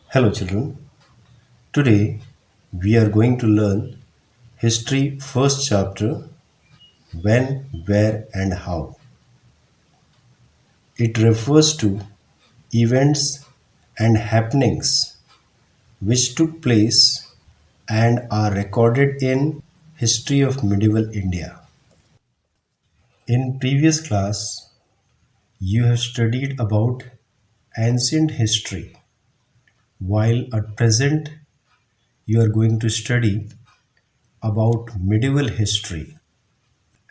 Hello, children. Today we are going to learn History first chapter When, Where, and How. It refers to events and happenings which took place and are recorded in history of medieval India. In previous class, you have studied about ancient history, while at present you are going to study about medieval history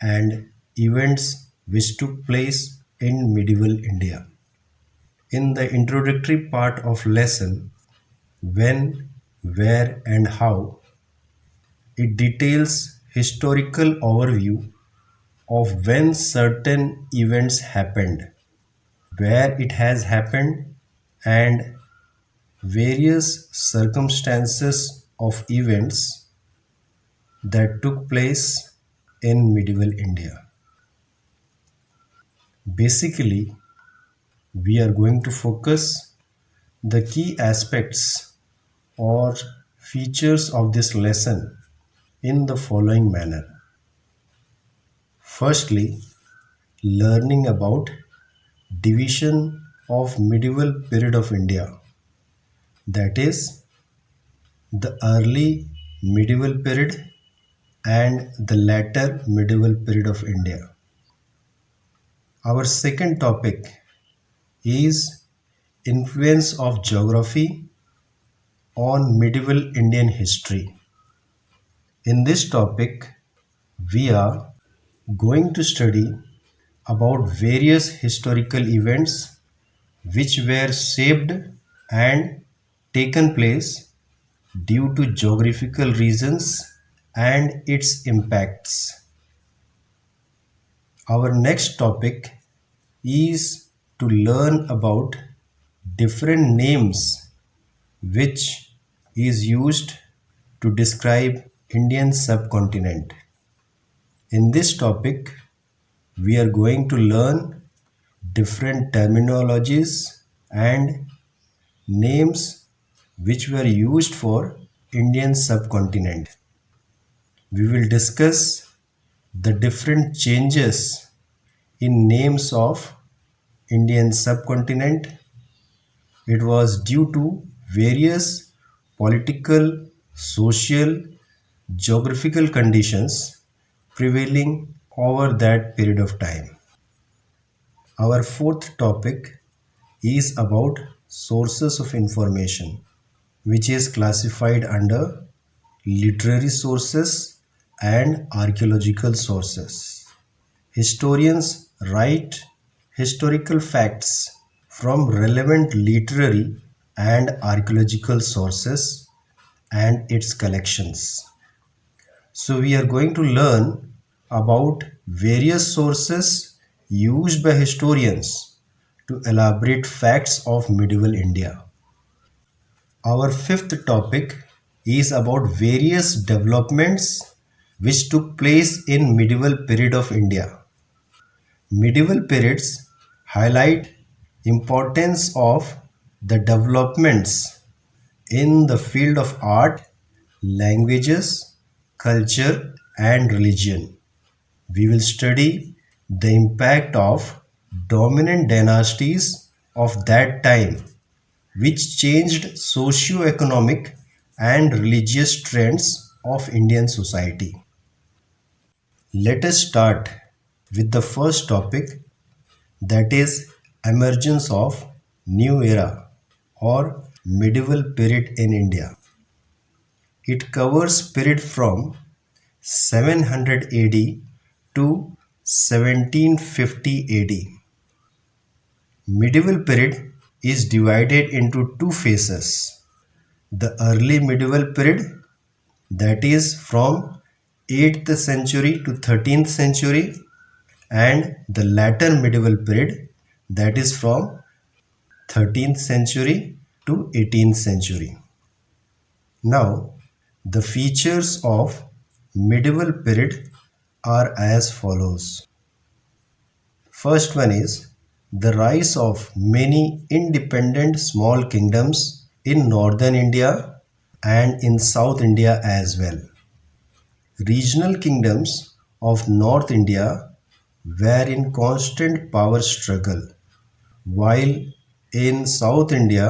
and events which took place in medieval India. In the introductory part of lesson, when, where, and how, it details historical overview of when certain events happened, where it has happened, and various circumstances of events that took place in medieval India. Basically, we are going to focus the key aspects or features of this lesson in the following manner. Firstly, learning about division of medieval period of India, that is the early medieval period and the latter medieval period of India. Our second topic is influence of geography on medieval Indian history. In this topic, we are going to study about various historical events which were shaped and taken place due to geographical reasons and its impacts. Our next topic is to learn about different names which is used to describe Indian subcontinent. In this topic, we are going to learn different terminologies and names which were used for Indian subcontinent. We will discuss the different changes in names of Indian subcontinent. It was due to various political, social, geographical conditions prevailing over that period of time. Our fourth topic is about sources of information, which is classified under literary sources and archaeological sources. Historians write historical facts from relevant literary and archaeological sources and its collections. So, we are going to learn about various sources used by historians to elaborate facts of medieval India. Our fifth topic is about various developments which took place in medieval period of India. Medieval periods highlight importance of the developments in the field of art, languages, culture and religion. We will study the impact of dominant dynasties of that time which changed socio-economic and religious trends of Indian society. Let us start with the first topic, that is emergence of new era or medieval period in India. It covers period from 700 AD to 1750 AD. Medieval period is divided into two phases. The early medieval period, that is from 8th century to 13th century, and the latter medieval period, that is from 13th century to 18th century. Now, the features of medieval period are as follows. First one is the rise of many independent small kingdoms in northern India and in South India as well. Regional kingdoms of North India were in constant power struggle, while in South India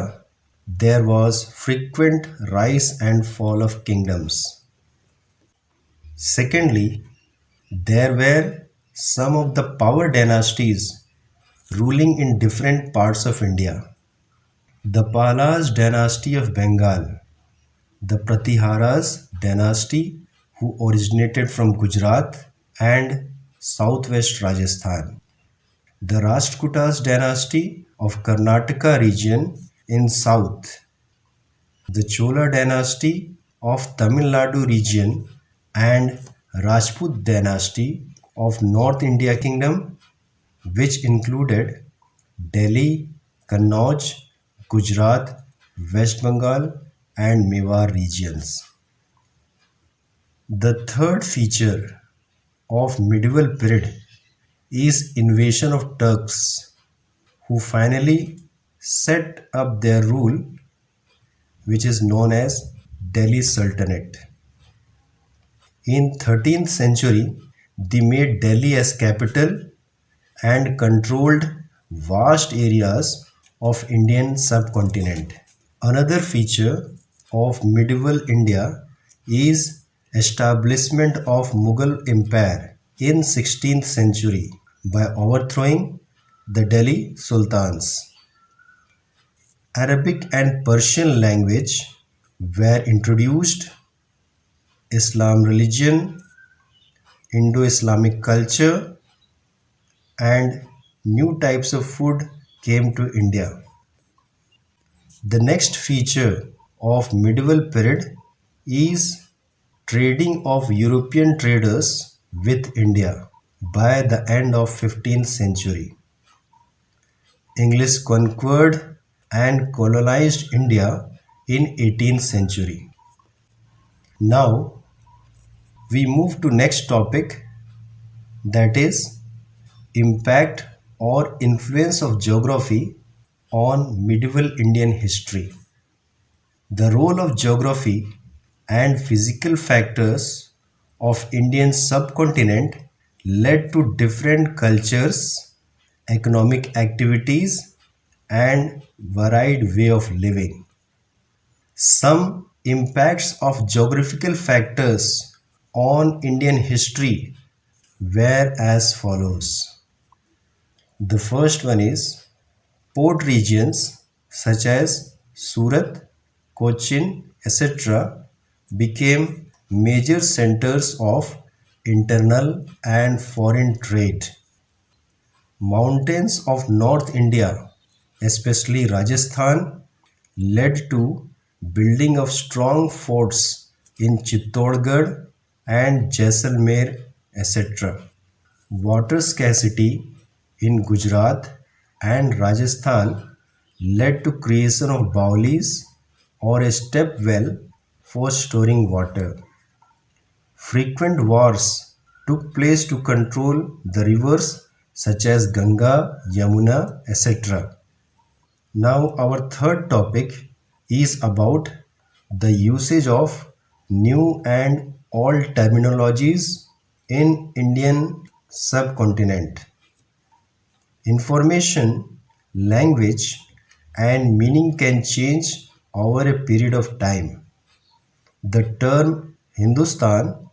there was frequent rise and fall of kingdoms. Secondly, there were some of the power dynasties ruling in different parts of India. The Palas dynasty of Bengal, the Pratiharas dynasty who originated from Gujarat and southwest Rajasthan, the Rashtrakutas dynasty of Karnataka region in south, the Chola dynasty of Tamil Nadu region and Rajput dynasty of North India kingdom, which included Delhi, Kannauj, Gujarat, West Bengal and Mewar regions. The third feature of medieval period is invasion of Turks who finally set up their rule, which is known as Delhi Sultanate. In 13th century, they made Delhi as capital and controlled vast areas of Indian subcontinent. Another feature of medieval India is establishment of Mughal Empire in 16th century by overthrowing the Delhi Sultans. Arabic and Persian language were introduced, Islam religion, Indo-Islamic culture and new types of food came to India. The next feature of medieval period is trading of European traders with India by the end of 15th century. English conquered and colonized India in 18th century. Now we move to next topic, that is impact or influence of geography on medieval Indian history. The role of geography and physical factors of Indian subcontinent led to different cultures, economic activities and varied way of living. Some impacts of geographical factors on Indian history were as follows. The first one is port regions such as Surat, Cochin, etc. became major centers of internal and foreign trade. Mountains of North India, especially Rajasthan, led to building of strong forts in Chittorgarh and Jaisalmer, etc. Water scarcity in Gujarat and Rajasthan led to creation of baulis or a step well for storing water. Frequent wars took place to control the rivers such as Ganga, Yamuna, etc. Now our third topic is about the usage of new and old terminologies in Indian subcontinent. Information, language and meaning can change over a period of time. The term Hindustan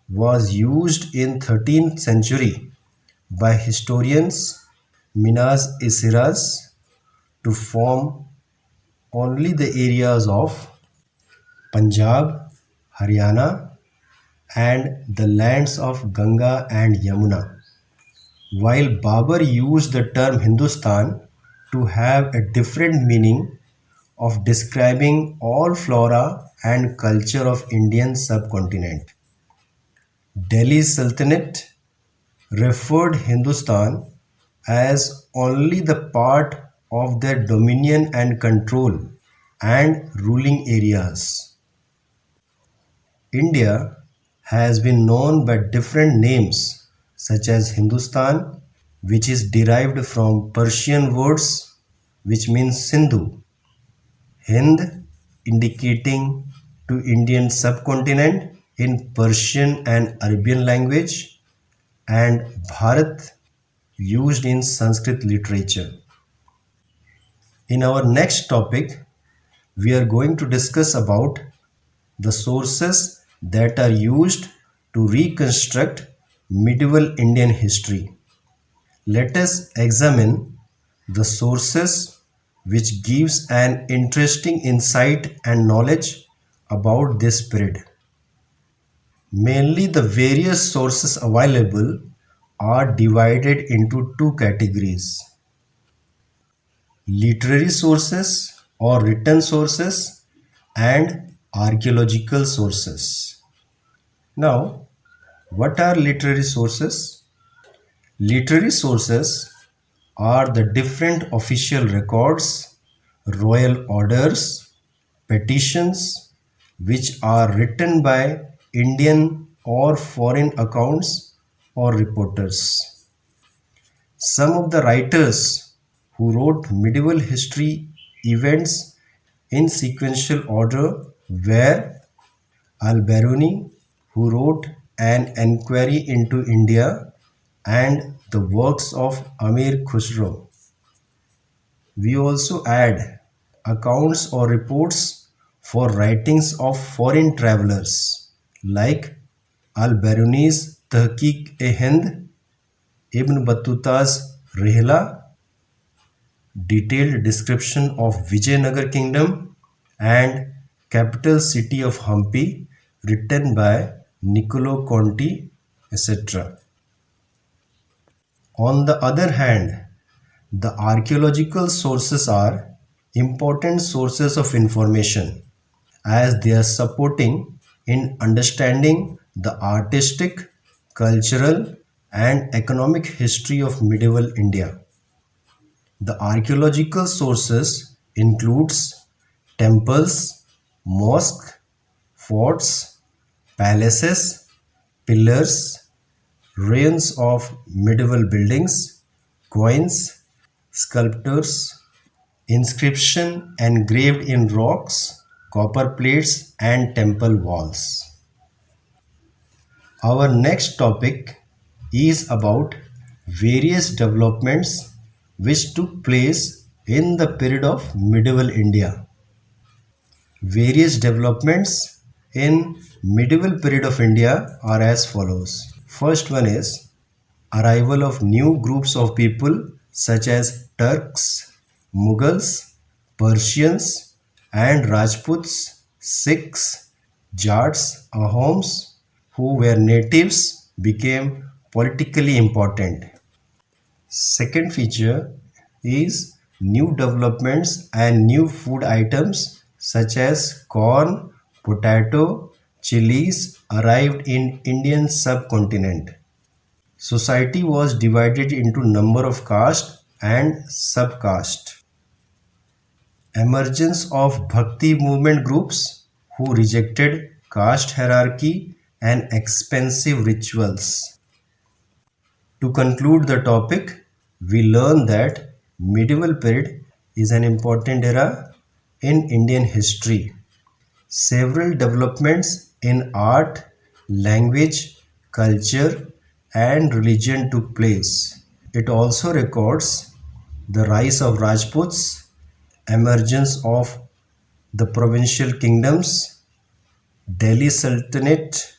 was used in 13th century by historians Minas Isiras to form only the areas of Punjab, Haryana and the lands of Ganga and Yamuna, while Babur used the term Hindustan to have a different meaning of describing all flora and culture of Indian subcontinent. Delhi Sultanate referred Hindustan as only the part of their dominion and control and ruling areas. India has been known by different names such as Hindustan, which is derived from Persian words which means Sindhu, Hind indicating to Indian subcontinent in Persian and Arabian language, and Bharat used in Sanskrit literature. In our next topic, we are going to discuss about the sources that are used to reconstruct medieval Indian history. Let us examine the sources which gives an interesting insight and knowledge about this period. Mainly the various sources available are divided into two categories: literary sources or written sources and archaeological sources. Now, what are literary sources? Literary sources are the different official records, royal orders, petitions, which are written by Indian or foreign accounts or reporters. Some of the writers who wrote medieval history events in sequential order were Al-Biruni, who wrote an enquiry into India, and the works of Amir Khusro. We also add accounts or reports for writings of foreign travelers like Al-Biruni's Tahqiq-e-Hind, Ibn Battuta's Rihla, detailed description of Vijayanagar kingdom, and capital city of Hampi written by Niccolo Conti, etc. On the other hand, the archaeological sources are important sources of information as they are supporting in understanding the artistic, cultural, and economic history of medieval India. The archaeological sources includes temples, mosques, forts, palaces, pillars, ruins of medieval buildings, coins, sculptures, inscription engraved in rocks, copper plates, and temple walls. Our next topic is about various developments which took place in the period of medieval India. Various developments in medieval period of India are as follows. First one is arrival of new groups of people such as Turks, Mughals, Persians, and Rajputs, Sikhs, Jats, Ahoms, who were natives, became politically important. Second feature is new developments and new food items such as corn, potato, chilies arrived in Indian subcontinent. Society was divided into number of caste and subcaste. Emergence of Bhakti movement groups who rejected caste hierarchy and expensive rituals. To conclude the topic, we learn that medieval period is an important era in Indian history. Several developments in art, language, culture, and religion took place. It also records the rise of Rajputs, emergence of the provincial kingdoms, Delhi Sultanate,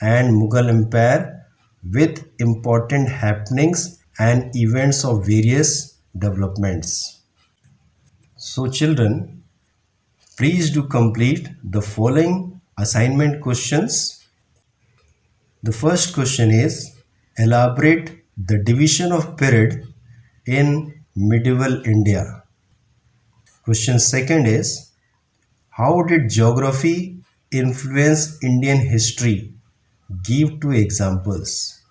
and Mughal Empire with important happenings and events of various developments. So, children, please do complete the following assignment questions. The first question is elaborate the division of period in medieval India. Question second is how did geography influence Indian history? Give two examples.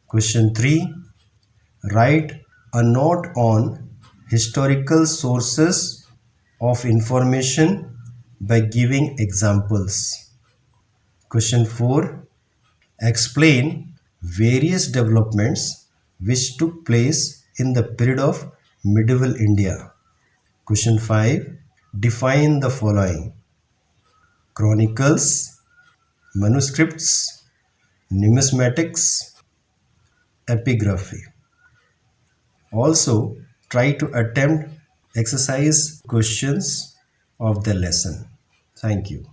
Question 3. Write a note on historical sources of information by giving examples. Question 4. Explain various developments which took place in the period of medieval India. Question 5. Define the following: chronicles, manuscripts, numismatics, epigraphy. Also, try to attempt exercise questions of the lesson. Thank you.